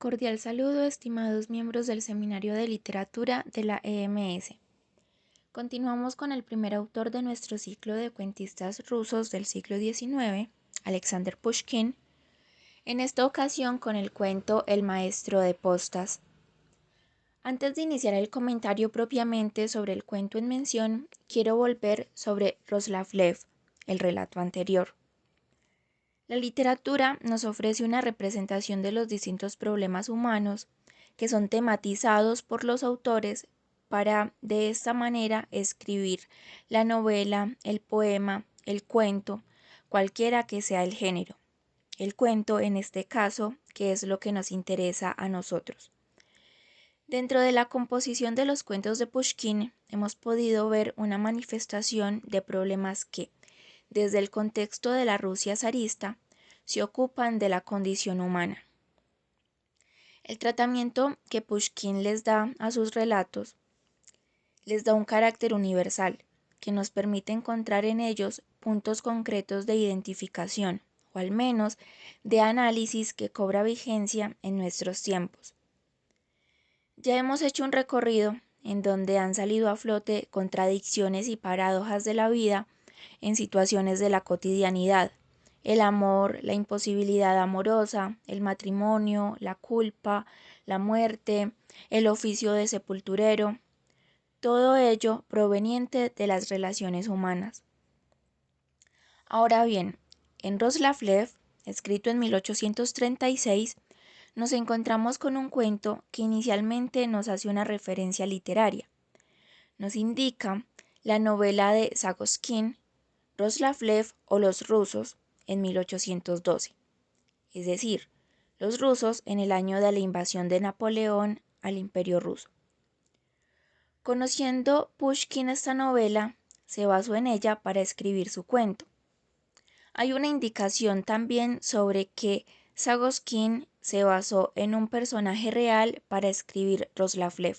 Cordial saludo, estimados miembros del Seminario de Literatura de la EMS. Continuamos con el primer autor de nuestro ciclo de cuentistas rusos del siglo XIX, Alexander Pushkin, en esta ocasión con el cuento El maestro de postas. Antes de iniciar el comentario propiamente sobre el cuento en mención, quiero volver sobre Roslavlev, el relato anterior. La literatura nos ofrece una representación de los distintos problemas humanos que son tematizados por los autores para de esta manera escribir la novela, el poema, el cuento, cualquiera que sea el género. El cuento en este caso, que es lo que nos interesa a nosotros. Dentro de la composición de los cuentos de Pushkin hemos podido ver una manifestación de problemas que, desde el contexto de la Rusia zarista, se ocupan de la condición humana. El tratamiento que Pushkin les da a sus relatos les da un carácter universal, que nos permite encontrar en ellos puntos concretos de identificación, o al menos de análisis que cobra vigencia en nuestros tiempos. Ya hemos hecho un recorrido en donde han salido a flote contradicciones y paradojas de la vida en situaciones de la cotidianidad, el amor, la imposibilidad amorosa, el matrimonio, la culpa, la muerte, el oficio de sepulturero, todo ello proveniente de las relaciones humanas. Ahora bien, en Roslavlev, escrito en 1836, nos encontramos con un cuento que inicialmente nos hace una referencia literaria. Nos indica la novela de Sagoskin, Roslavlev o los rusos, en 1812, es decir, los rusos en el año de la invasión de Napoleón al Imperio ruso. Conociendo Pushkin esta novela, se basó en ella para escribir su cuento. Hay una indicación también sobre que Sagoskin se basó en un personaje real para escribir Roslavlev.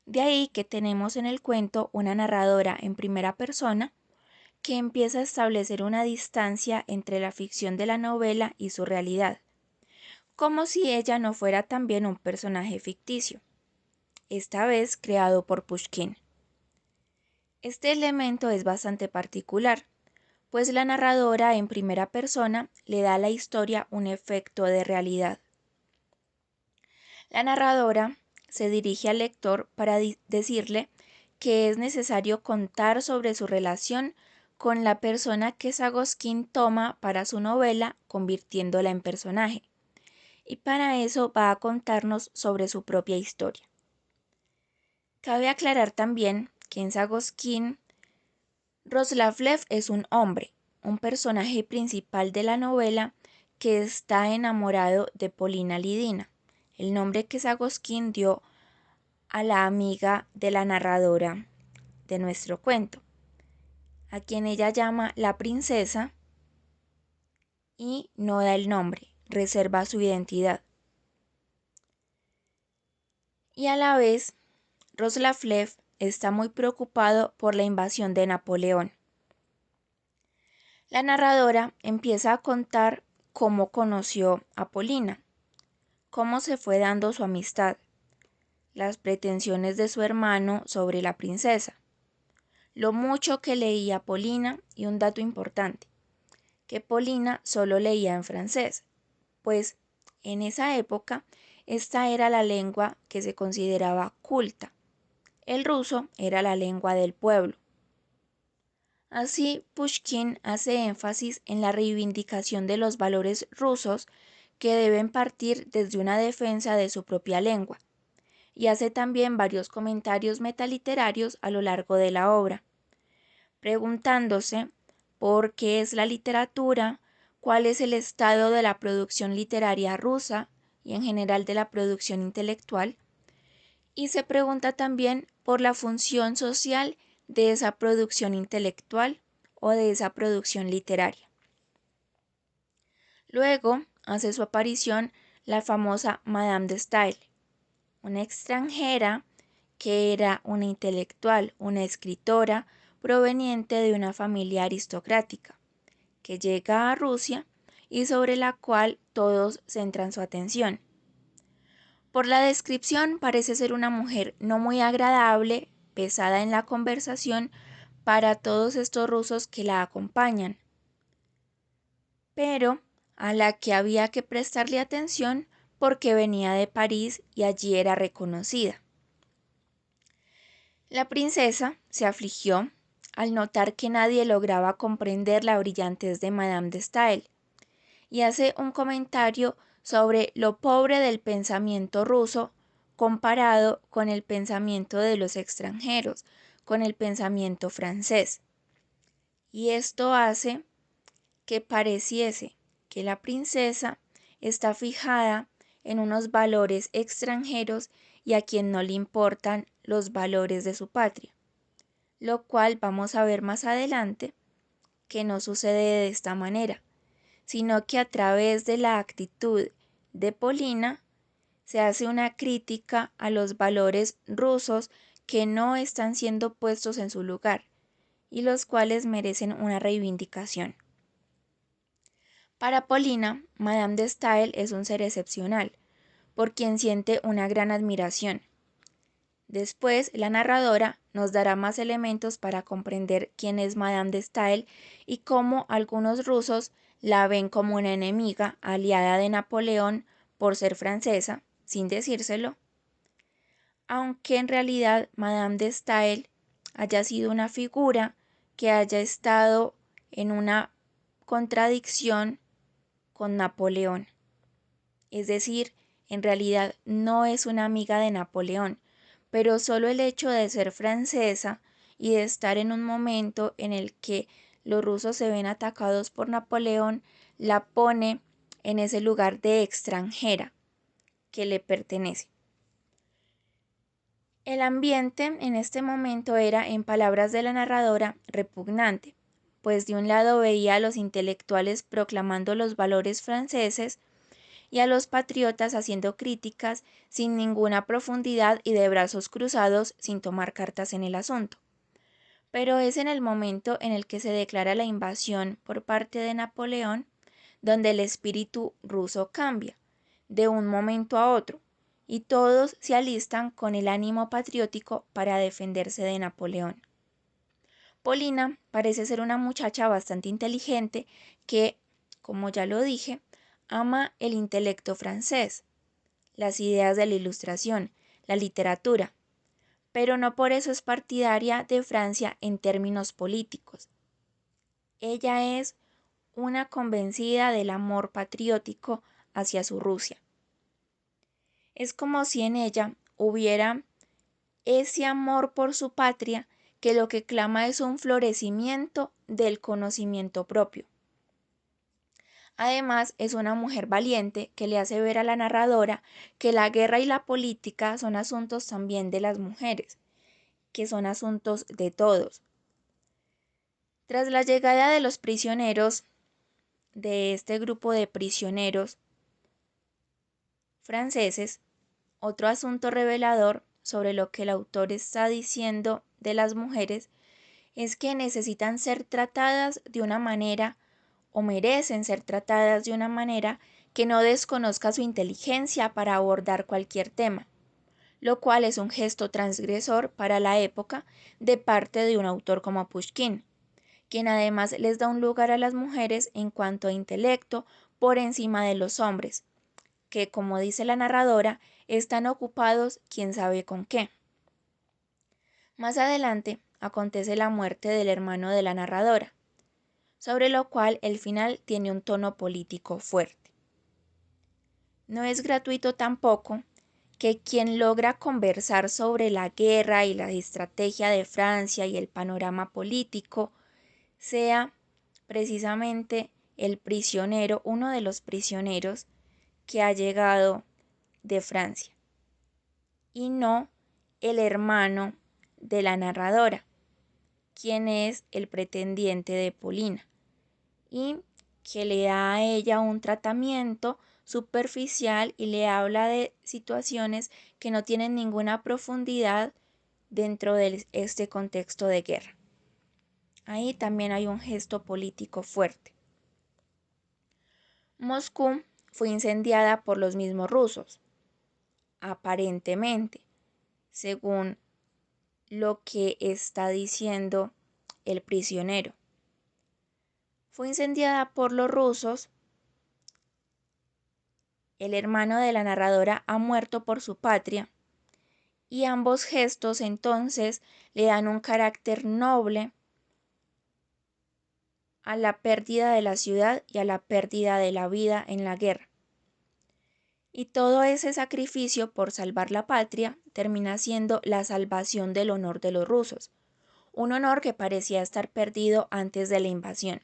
De ahí que tenemos en el cuento una narradora en primera persona que empieza a establecer una distancia entre la ficción de la novela y su realidad, como si ella no fuera también un personaje ficticio, esta vez creado por Pushkin. Este elemento es bastante particular, pues la narradora en primera persona le da a la historia un efecto de realidad. La narradora se dirige al lector para decirle que es necesario contar sobre su relación con la persona que Sagoskin toma para su novela, convirtiéndola en personaje. Y para eso va a contarnos sobre su propia historia. Cabe aclarar también que en Sagoskin, Roslavlev es un hombre, un personaje principal de la novela que está enamorado de Polina Lidina, el nombre que Sagoskin dio a la amiga de la narradora de nuestro cuento, a quien ella llama la princesa y no da el nombre, reserva su identidad. Y a la vez, Roslavlev está muy preocupado por la invasión de Napoleón. La narradora empieza a contar cómo conoció a Polina, cómo se fue dando su amistad, las pretensiones de su hermano sobre la princesa, lo mucho que leía Polina y un dato importante, que Polina solo leía en francés, pues en esa época esta era la lengua que se consideraba culta. El ruso era la lengua del pueblo. Así, Pushkin hace énfasis en la reivindicación de los valores rusos que deben partir desde una defensa de su propia lengua, y hace también varios comentarios metaliterarios a lo largo de la obra, preguntándose por qué es la literatura, cuál es el estado de la producción literaria rusa y en general de la producción intelectual, y se pregunta también por la función social de esa producción intelectual o de esa producción literaria. Luego hace su aparición la famosa Madame de Staël, una extranjera que era una intelectual, una escritora proveniente de una familia aristocrática, que llega a Rusia y sobre la cual todos centran su atención. Por la descripción parece ser una mujer no muy agradable, pesada en la conversación para todos estos rusos que la acompañan, pero a la que había que prestarle atención porque venía de París y allí era reconocida. La princesa se afligió al notar que nadie lograba comprender la brillantez de Madame de Staël y hace un comentario sobre lo pobre del pensamiento ruso comparado con el pensamiento de los extranjeros, con el pensamiento francés. Y esto hace que pareciese que la princesa está fijada en unos valores extranjeros y a quien no le importan los valores de su patria, lo cual vamos a ver más adelante que no sucede de esta manera, sino que a través de la actitud de Polina se hace una crítica a los valores rusos que no están siendo puestos en su lugar y los cuales merecen una reivindicación. Para Polina, Madame de Staël es un ser excepcional, por quien siente una gran admiración. Después, la narradora nos dará más elementos para comprender quién es Madame de Staël y cómo algunos rusos la ven como una enemiga aliada de Napoleón por ser francesa, sin decírselo, aunque en realidad Madame de Staël haya sido una figura que haya estado en una contradicción con Napoleón. Es decir, en realidad no es una amiga de Napoleón, pero solo el hecho de ser francesa y de estar en un momento en el que los rusos se ven atacados por Napoleón, la pone en ese lugar de extranjera que le pertenece. El ambiente en este momento era, en palabras de la narradora, repugnante, pues de un lado veía a los intelectuales proclamando los valores franceses y a los patriotas haciendo críticas sin ninguna profundidad y de brazos cruzados sin tomar cartas en el asunto. Pero es en el momento en el que se declara la invasión por parte de Napoleón donde el espíritu ruso cambia, de un momento a otro, y todos se alistan con el ánimo patriótico para defenderse de Napoleón. Polina parece ser una muchacha bastante inteligente que, como ya lo dije, ama el intelecto francés, las ideas de la Ilustración, la literatura, pero no por eso es partidaria de Francia en términos políticos. Ella es una convencida del amor patriótico hacia su Rusia. Es como si en ella hubiera ese amor por su patria que lo que clama es un florecimiento del conocimiento propio. Además, es una mujer valiente que le hace ver a la narradora que la guerra y la política son asuntos también de las mujeres, que son asuntos de todos. Tras la llegada de los prisioneros, de este grupo de prisioneros franceses, otro asunto revelador sobre lo que el autor está diciendo de las mujeres es que necesitan ser tratadas de una manera o merecen ser tratadas de una manera que no desconozca su inteligencia para abordar cualquier tema, lo cual es un gesto transgresor para la época de parte de un autor como Pushkin, quien además les da un lugar a las mujeres en cuanto a intelecto por encima de los hombres, que, como dice la narradora, están ocupados quién sabe con qué. Más adelante acontece la muerte del hermano de la narradora, sobre lo cual el final tiene un tono político fuerte. No es gratuito tampoco que quien logra conversar sobre la guerra y la estrategia de Francia y el panorama político sea precisamente el prisionero, uno de los prisioneros que ha llegado de Francia, y no el hermano de la narradora, quien es el pretendiente de Polina, y que le da a ella un tratamiento superficial y le habla de situaciones que no tienen ninguna profundidad dentro de este contexto de guerra. Ahí también hay un gesto político fuerte. Moscú fue incendiada por los mismos rusos. aparentemente, según lo que está diciendo el prisionero. Fue incendiada por los rusos. El hermano de la narradora ha muerto por su patria y ambos gestos entonces le dan un carácter noble a la pérdida de la ciudad y a la pérdida de la vida en la guerra. Y todo ese sacrificio por salvar la patria termina siendo la salvación del honor de los rusos, un honor que parecía estar perdido antes de la invasión.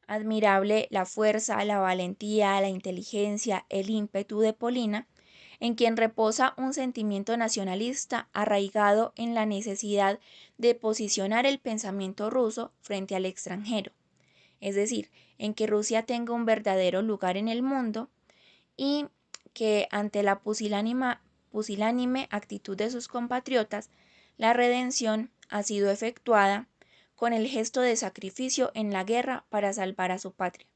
Admirable la fuerza, la valentía, la inteligencia, el ímpetu de Polina, en quien reposa un sentimiento nacionalista arraigado en la necesidad de posicionar el pensamiento ruso frente al extranjero, es decir, en que Rusia tenga un verdadero lugar en el mundo y que ante la pusilánime actitud de sus compatriotas, la redención ha sido efectuada con el gesto de sacrificio en la guerra para salvar a su patria.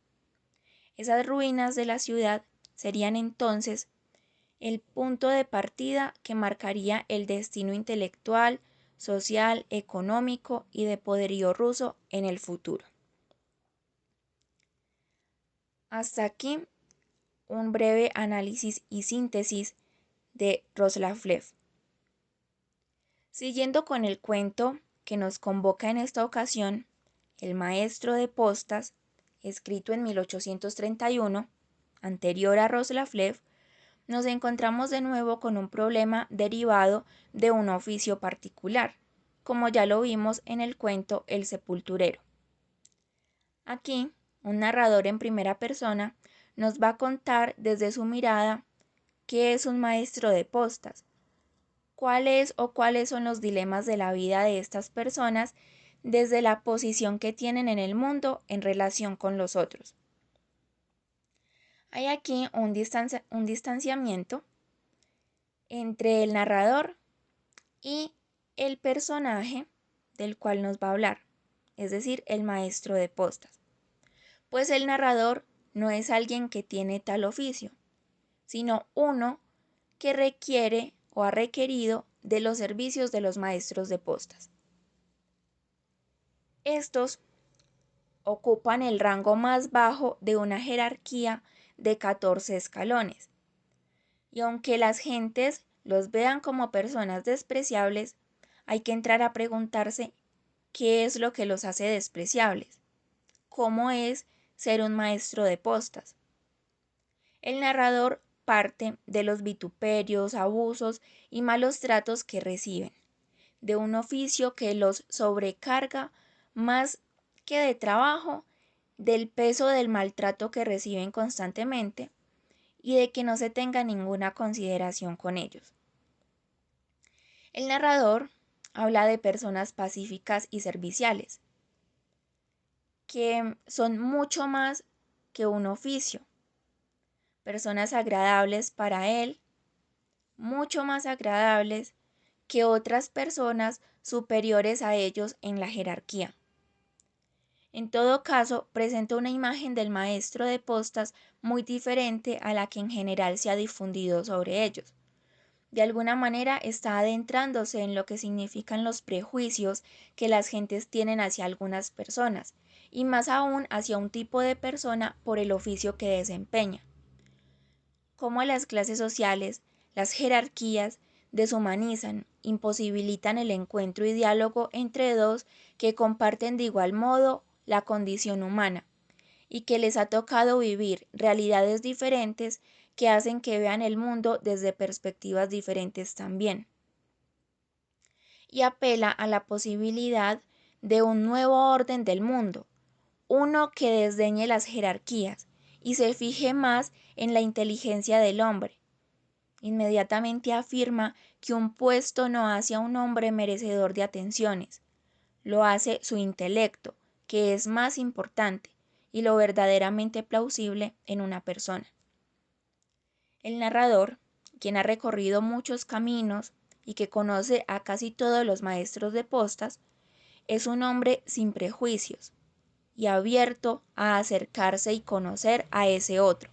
Esas ruinas de la ciudad serían entonces el punto de partida que marcaría el destino intelectual, social, económico y de poderío ruso en el futuro. Hasta aquí un breve análisis y síntesis de Roslavlev. Siguiendo con el cuento que nos convoca en esta ocasión, El maestro de postas, escrito en 1831, anterior a Roslavlev, nos encontramos de nuevo con un problema derivado de un oficio particular, como ya lo vimos en el cuento El sepulturero. Aquí, un narrador en primera persona nos va a contar desde su mirada qué es un maestro de postas, cuáles son los dilemas de la vida de estas personas desde la posición que tienen en el mundo en relación con los otros. Hay aquí un distanciamiento entre el narrador y el personaje del cual nos va a hablar, es decir, el maestro de postas. Pues el narrador no es alguien que tiene tal oficio, sino uno que requiere o ha requerido de los servicios de los maestros de postas. Estos ocupan el rango más bajo de una jerarquía de 14 escalones. Y aunque las gentes los vean como personas despreciables, hay que entrar a preguntarse qué es lo que los hace despreciables, cómo es ser un maestro de postas. El narrador parte de los vituperios, abusos y malos tratos que reciben, de un oficio que los sobrecarga más que de trabajo, del peso del maltrato que reciben constantemente y de que no se tenga ninguna consideración con ellos. El narrador habla de personas pacíficas y serviciales, que son mucho más que un oficio, personas agradables para él, mucho más agradables que otras personas superiores a ellos en la jerarquía. En todo caso, presenta una imagen del maestro de postas muy diferente a la que en general se ha difundido sobre ellos. De alguna manera está adentrándose en lo que significan los prejuicios que las gentes tienen hacia algunas personas, y más aún hacia un tipo de persona por el oficio que desempeña. Cómo las clases sociales, las jerarquías, deshumanizan, imposibilitan el encuentro y diálogo entre dos que comparten de igual modo la condición humana, y que les ha tocado vivir realidades diferentes que hacen que vean el mundo desde perspectivas diferentes también. Y apela a la posibilidad de un nuevo orden del mundo, uno que desdeñe las jerarquías y se fije más en la inteligencia del hombre. Inmediatamente afirma que un puesto no hace a un hombre merecedor de atenciones, lo hace su intelecto, que es más importante, y lo verdaderamente plausible en una persona. El narrador, quien ha recorrido muchos caminos y que conoce a casi todos los maestros de postas, es un hombre sin prejuicios y abierto a acercarse y conocer a ese otro,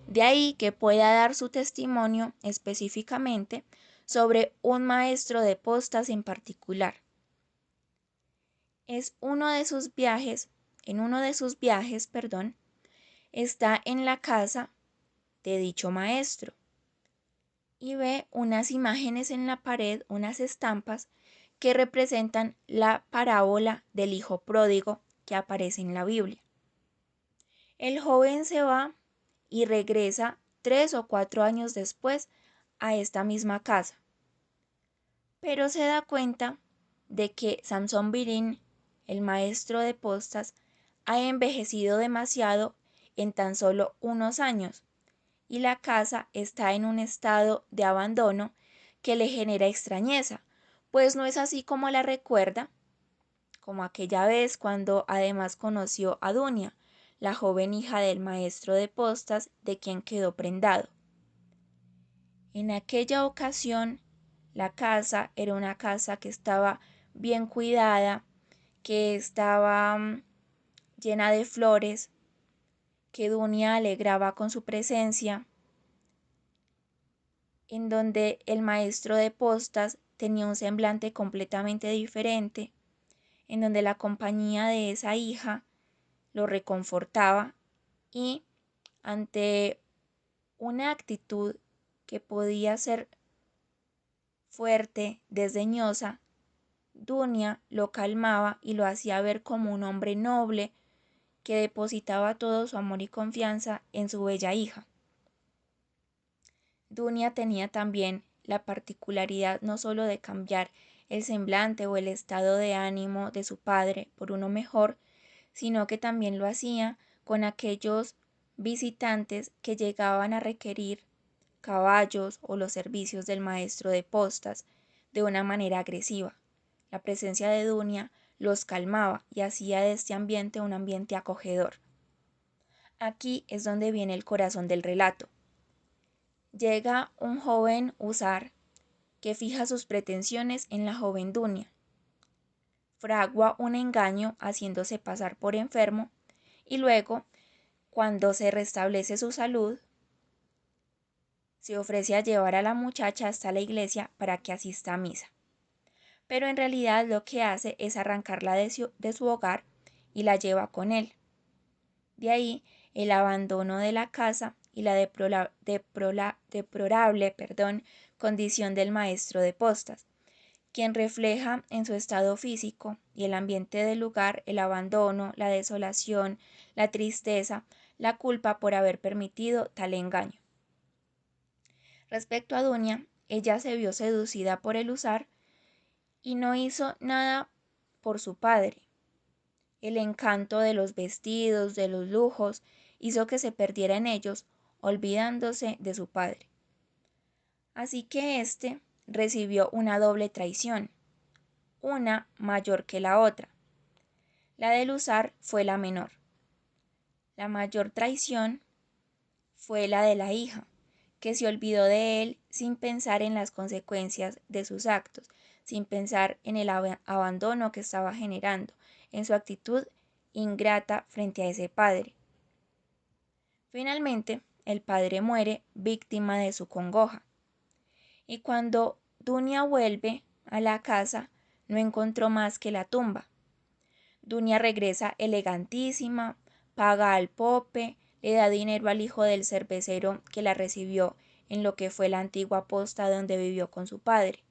De ahí que pueda dar su testimonio específicamente sobre un maestro de postas en particular. En uno de sus viajes, está en la casa de dicho maestro y ve unas imágenes en la pared, unas estampas que representan la parábola del hijo pródigo que aparece en la Biblia. El joven se va y regresa 3 o 4 años después a esta misma casa, pero se da cuenta de que Samson Birín, el maestro de postas, ha envejecido demasiado en tan solo unos años y la casa está en un estado de abandono que le genera extrañeza, pues no es así como la recuerda, como aquella vez cuando además conoció a Dunia, la joven hija del maestro de postas de quien quedó prendado. En aquella ocasión, la casa era una casa que estaba bien cuidada, que estaba llena de flores, que Dunia alegraba con su presencia, en donde el maestro de postas tenía un semblante completamente diferente, en donde la compañía de esa hija lo reconfortaba y ante una actitud que podía ser fuerte, desdeñosa, Dunia lo calmaba y lo hacía ver como un hombre noble que depositaba todo su amor y confianza en su bella hija. Dunia tenía también la particularidad no solo de cambiar el semblante o el estado de ánimo de su padre por uno mejor, sino que también lo hacía con aquellos visitantes que llegaban a requerir caballos o los servicios del maestro de postas de una manera agresiva. La presencia de Dunia los calmaba y hacía de este ambiente un ambiente acogedor. Aquí es donde viene el corazón del relato. Llega un joven husar que fija sus pretensiones en la joven Dunia. Fragua un engaño haciéndose pasar por enfermo y luego, cuando se restablece su salud, se ofrece a llevar a la muchacha hasta la iglesia para que asista a misa. Pero en realidad lo que hace es arrancarla de su hogar y la lleva con él. De ahí el abandono de la casa y la deplorable condición del maestro de postas, quien refleja en su estado físico y el ambiente del lugar el abandono, la desolación, la tristeza, la culpa por haber permitido tal engaño. Respecto a Dunia, ella se vio seducida por el husar y no hizo nada por su padre. El encanto de los vestidos, de los lujos, hizo que se perdiera en ellos, olvidándose de su padre. Así que éste recibió una doble traición, una mayor que la otra. La del husar fue la menor. La mayor traición fue la de la hija, que se olvidó de él sin pensar en las consecuencias de sus actos, sin pensar en el abandono que estaba generando, en su actitud ingrata frente a ese padre. Finalmente, el padre muere víctima de su congoja. Y cuando Dunia vuelve a la casa, no encontró más que la tumba. Dunia regresa elegantísima, paga al pope, le da dinero al hijo del cervecero que la recibió en lo que fue la antigua posta donde vivió con su padre.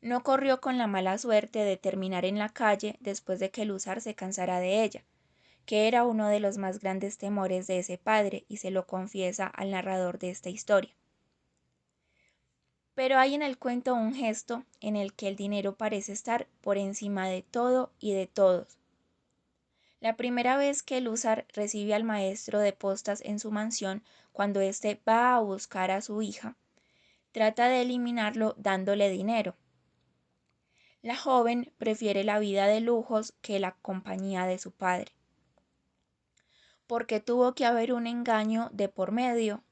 No corrió con la mala suerte de terminar en la calle después de que el husar se cansara de ella, que era uno de los más grandes temores de ese padre, y se lo confiesa al narrador de esta historia. Pero hay en el cuento un gesto en el que el dinero parece estar por encima de todo y de todos. La primera vez que el husar recibe al maestro de postas en su mansión, cuando éste va a buscar a su hija, trata de eliminarlo dándole dinero. La joven prefiere la vida de lujos que la compañía de su padre. Porque tuvo que haber un engaño de por medio.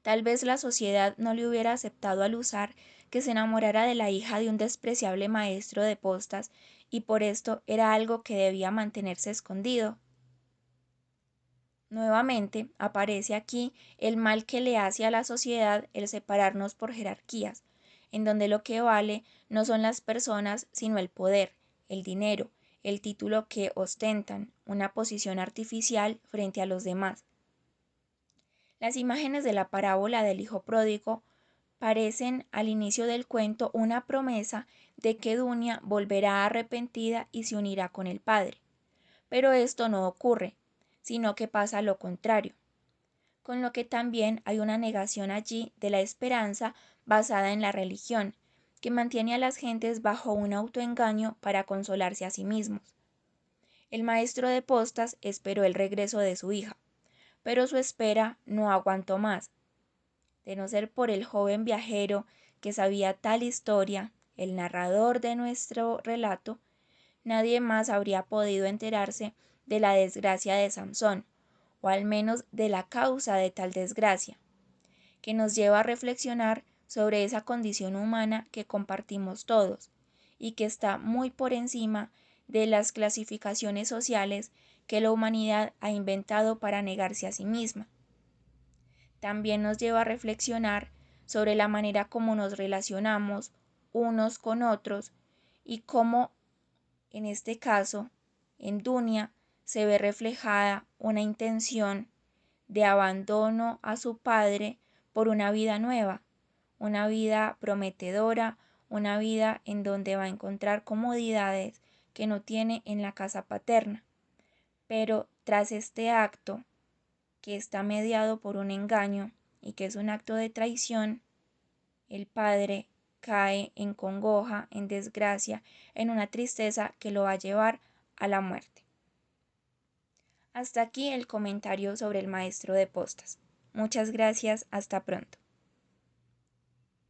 Tal vez la sociedad no le hubiera aceptado al husar que se enamorara de la hija de un despreciable maestro de postas, y por esto era algo que debía mantenerse escondido. Nuevamente aparece aquí el mal que le hace a la sociedad el separarnos por jerarquías, en donde lo que vale no son las personas, sino el poder, el dinero, el título que ostentan, una posición artificial frente a los demás. Las imágenes de la parábola del hijo pródigo parecen al inicio del cuento una promesa de que Dunia volverá arrepentida y se unirá con el padre. Pero esto no ocurre, sino que pasa lo contrario, con lo que también hay una negación allí de la esperanza basada en la religión, que mantiene a las gentes bajo un autoengaño para consolarse a sí mismos. El maestro de postas esperó el regreso de su hija, pero su espera no aguantó más. De no ser por el joven viajero que sabía tal historia, el narrador de nuestro relato, nadie más habría podido enterarse de la desgracia de Samson, o al menos de la causa de tal desgracia, que nos lleva a reflexionar sobre esa condición humana que compartimos todos y que está muy por encima de las clasificaciones sociales que la humanidad ha inventado para negarse a sí misma. También nos lleva a reflexionar sobre la manera como nos relacionamos unos con otros y cómo, en este caso, en Dunia, se ve reflejada una intención de abandono a su padre por una vida nueva, una vida prometedora, una vida en donde va a encontrar comodidades que no tiene en la casa paterna. Pero tras este acto, que está mediado por un engaño y que es un acto de traición, el padre cae en congoja, en desgracia, en una tristeza que lo va a llevar a la muerte. Hasta aquí el comentario sobre el maestro de postas. Muchas gracias, hasta pronto.